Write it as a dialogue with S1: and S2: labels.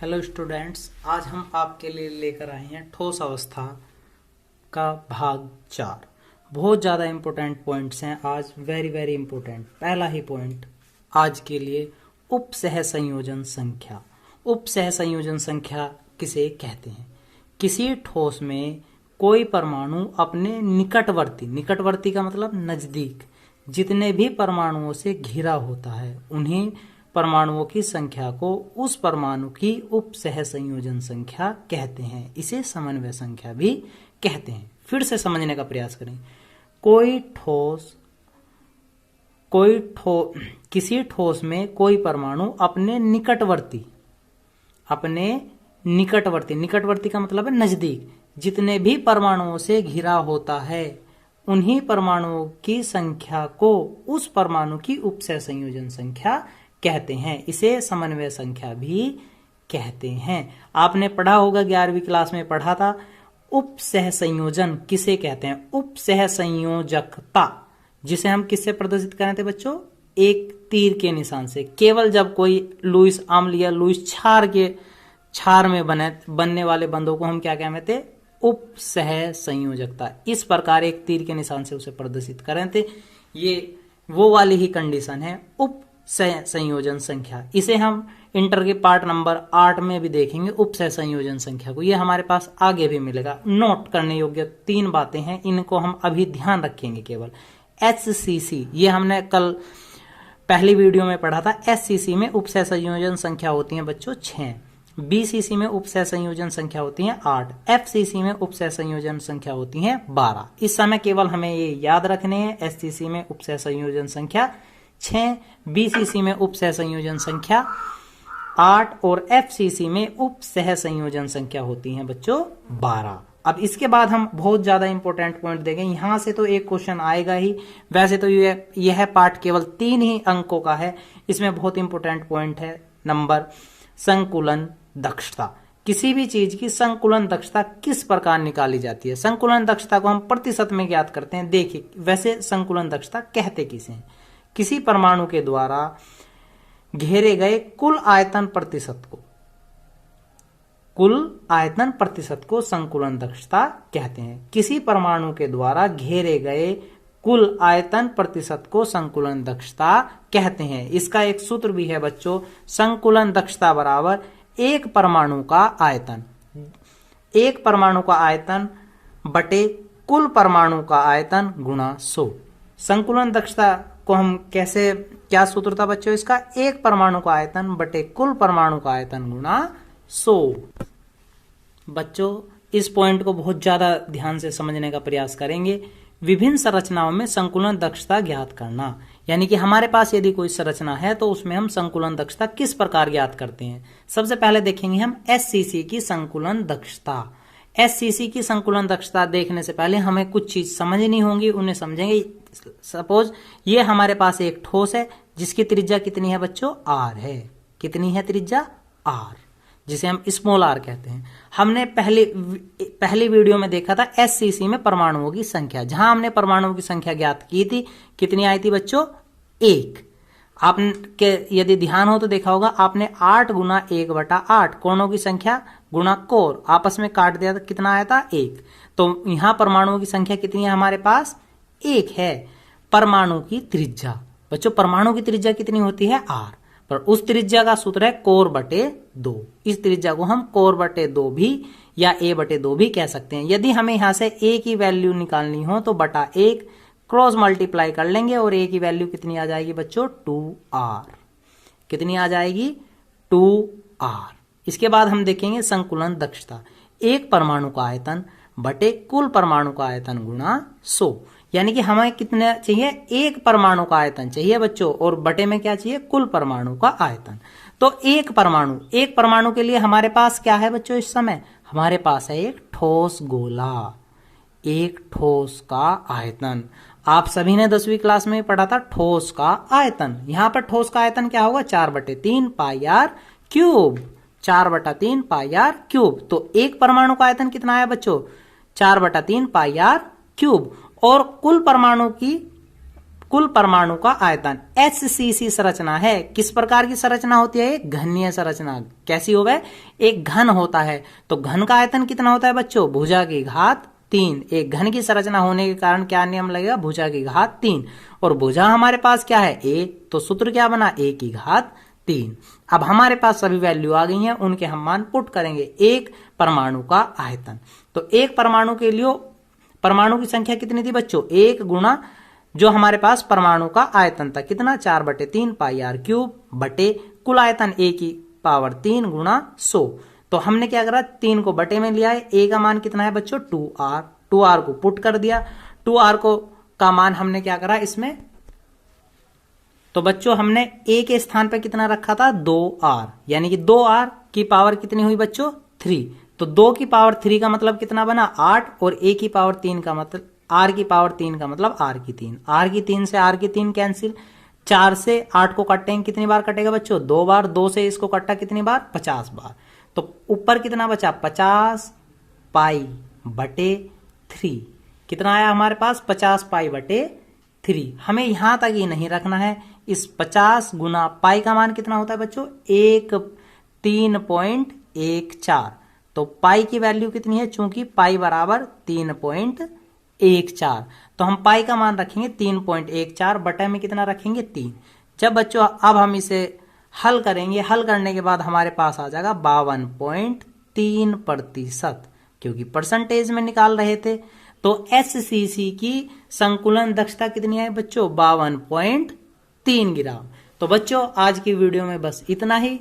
S1: Hello students, आज हम आपके लिए लेकर आए हैं ठोस अवस्था का भाग 4। बहुत ज़्यादा इम्पोर्टेंट पॉइंट्स हैं आज, वेरी वेरी इम्पोर्टेंट। पहला ही पॉइंट आज के लिए, उपसह संयोजन संख्या। उपसह संयोजन संख्या किसे कहते हैं? किसी ठोस में कोई परमाणु अपने निकटवर्ती का मतलब नज़दीक, जितने भी परमाणुओं से घिरा होता है उन्हीं परमाणुओं की संख्या को उस परमाणु की उपसह संयोजन संख्या कहते हैं। इसे समन्वय संख्या भी कहते हैं। फिर से समझने का प्रयास करें। किसी ठोस में कोई परमाणु अपने निकटवर्ती का मतलब है नजदीक, जितने भी परमाणुओं से घिरा होता है उन्हीं परमाणुओं की संख्या को उस परमाणु की उपसह संयोजन संख्या कहते हैं। इसे समन्वय संख्या भी कहते हैं। आपने पढ़ा होगा, 11वीं क्लास में पढ़ा था। उपसह संयोजन किसे कहते हैं? उपसह संयोजकता, जिसे हम किससे प्रदर्शित करें थे बच्चों? एक तीर के निशान से। केवल जब कोई लुईस अम्ल या लुईस क्षार में बनने वाले बंधों को हम क्या कहते थे? उपसह संयोजकता। इस प्रकार एक तीर के निशान से उसे प्रदर्शित करें थे। ये वो वाली ही कंडीशन है उपसह संयोजन संख्या। इसे हम इंटर के पार्ट नंबर 8 में भी देखेंगे, उपसह संयोजन संख्या को। ये हमारे पास आगे भी मिलेगा। नोट करने योग्य 3 बातें हैं, इनको हम अभी ध्यान रखेंगे केवल। HCC, ये हमने कल पहली वीडियो में पढ़ा था। SCC में उपसह संयोजन संख्या होती है बच्चों 6। BCC में उपसह संयोजन संख्या होती है 8। FCC में उपसह संयोजन संख्या होती है 12। इस समय केवल हमें ये याद रखने हैं। SCC में उपसह संयोजन संख्या 6, BCC में उपसह संयोजन संख्या 8 और FCC में उपसह संयोजन संख्या होती है बच्चों 12। अब इसके बाद हम बहुत ज्यादा इंपॉर्टेंट पॉइंट देखें। यहां से तो एक क्वेश्चन आएगा ही। वैसे तो यह पार्ट केवल 3 ही अंकों का है। इसमें बहुत इंपॉर्टेंट पॉइंट है नंबर, संकुलन दक्षता। किसी भी चीज की संकुलन दक्षता किस प्रकार निकाली जाती है? संकुलन दक्षता को हम प्रतिशत में ज्ञात करते हैं। देखिए, वैसे संकुलन दक्षता कहते किसे हैं? किसी परमाणु के द्वारा घेरे गए कुल आयतन प्रतिशत को संकुलन दक्षता कहते हैं। किसी परमाणु के द्वारा घेरे गए कुल आयतन प्रतिशत को संकुलन दक्षता कहते हैं। इसका एक सूत्र भी है बच्चों, संकुलन दक्षता बराबर एक परमाणु का आयतन बटे कुल परमाणु का आयतन गुणा 100। संकुलन दक्षता को हम कैसे, क्या सूत्र था बच्चों इसका? एक परमाणु का आयतन बटे कुल परमाणु का आयतन गुणा 100। बच्चों, इस पॉइंट को बहुत ज्यादा ध्यान से समझने का प्रयास करेंगे। विभिन्न संरचनाओं में संकुलन दक्षता ज्ञात करना, यानी कि हमारे पास यदि कोई संरचना है तो उसमें हम संकुलन दक्षता किस प्रकार ज्ञात करते हैं। सबसे पहले देखेंगे हम SCC की संकुलन दक्षता। SCC की संकुलन दक्षता देखने से पहले हमें कुछ चीज समझनी होंगी, उन्हें समझेंगे। सपोज ये हमारे पास एक ठोस है जिसकी त्रिज्या कितनी है बच्चों? R है। कितनी है त्रिज्या? R, जिसे हम स्मॉल r कहते हैं। हमने पहली वीडियो में देखा था SCC में परमाणुओं की संख्या, जहां हमने परमाणुओं की संख्या ज्ञात की थी। कितनी आई थी बच्चों? 1। आपके यदि ध्यान हो तो देखा होगा, आपने 8 गुना 1/8 कोणों की संख्या गुणा कोर आपस में काट दिया था। कितना आया था? 1। तो यहां परमाणुओं की संख्या कितनी है हमारे पास? 1 है। परमाणु की त्रिज्या बच्चों, परमाणु की त्रिज्या कितनी होती है? R, पर उस त्रिज्या का सूत्र है कोर बटे 2। इस त्रिज्या को हम कोर बटे 2 भी या a बटे 2 भी कह सकते हैं। यदि हमें यहां से a की वैल्यू निकालनी हो तो बटा 1 क्रॉस मल्टीप्लाई कर लेंगे और a की वैल्यू कितनी आ जाएगी बच्चों? 2r। कितनी आ जाएगी? 2r। इसके बाद हम देखेंगे संकुलन दक्षता, एक परमाणु का आयतन बटे कुल परमाणु का आयतन गुणा 100। यानी कि हमें कितना चाहिए? एक परमाणु का आयतन चाहिए बच्चों, और बटे में क्या चाहिए? कुल परमाणु का आयतन। तो एक परमाणु के लिए हमारे पास क्या है बच्चों? इस समय हमारे पास है एक ठोस गोला, एक ठोस का आयतन। आप सभी ने 10वीं क्लास में पढ़ा था ठोस का आयतन। यहां पर ठोस का आयतन क्या होगा? 4/3 पाई r क्यूब। 4/3 पाई r क्यूब। तो एक परमाणु का आयतन कितना आया बच्चों? 4/3 पाई r क्यूब। और कुल कुल परमाणु का आयतन। HCC संरचना है, किस प्रकार की संरचना होती है? एक घनीय संरचना। कैसी हो गए? एक घन होता है। तो घन का आयतन कितना होता है बच्चों? भुजा की घात 3। एक घन की संरचना होने के कारण क्या नियम लगेगा? भुजा की घात 3। और भुजा हमारे पास क्या है? a। तो सूत्र क्या बना? a की घात 3। अब हमारे पास सभी वैल्यू आ गई हैं, उनके हम मान पुट करेंगे। एक परमाणु का आयतन, तो एक परमाणु के लिए परमाणु की संख्या कितनी थी बच्चों? 1 गुना जो हमारे पास परमाणु का आयतन था, कितना? 4/3 पाई r क्यूब बटे कुल आयतन a की पावर 3 गुना 100। तो हमने क्या करा? 3 को बटे में लिया है। a का मान कितना है बच्चों? 2r। 2r को पुट कर दिया। 2r को का मान हमने क्या करा इसमें? तो बच्चों हमने a के स्थान पे कितना रखा था? 2r, यानी कि 2r की पावर कितनी हुई बच्चों? 3। तो 2 की पावर 3 का मतलब कितना बना? 8। और a की पावर 3 का मतलब r की पावर 3 का मतलब r की 3। r की 3 से r की 3 कैंसिल। 4 से 8 को काटेंगे, कितनी बार कटेगा बच्चों? 2 बार। 2 से इसको कटा कितनी बार? 50 बार। तो ऊपर कितना बचा? 50 पाई बटे 3। कितना आया हमारे पास? 50 पाई बटे 3। हमें यहां तक ही नहीं रखना है। इस 50 गुना पाई का मान कितना होता है बच्चों? 3.14। तो पाई की वैल्यू कितनी है? चूंकि पाई बराबर 3.14, तो हम पाई का मान रखेंगे 3.14 बटे में कितना रखेंगे? 3। जब बच्चों अब हम इसे हल करेंगे, हल करने के बाद हमारे पास आ जाएगा 52.3%, क्योंकि परसेंटेज में निकाल रहे थे। तो HCC की संकुलन दक्षता कितनी है बच्चों? 52.3 ग्राम। तो बच्चों आज की वीडियो में बस इतना ही।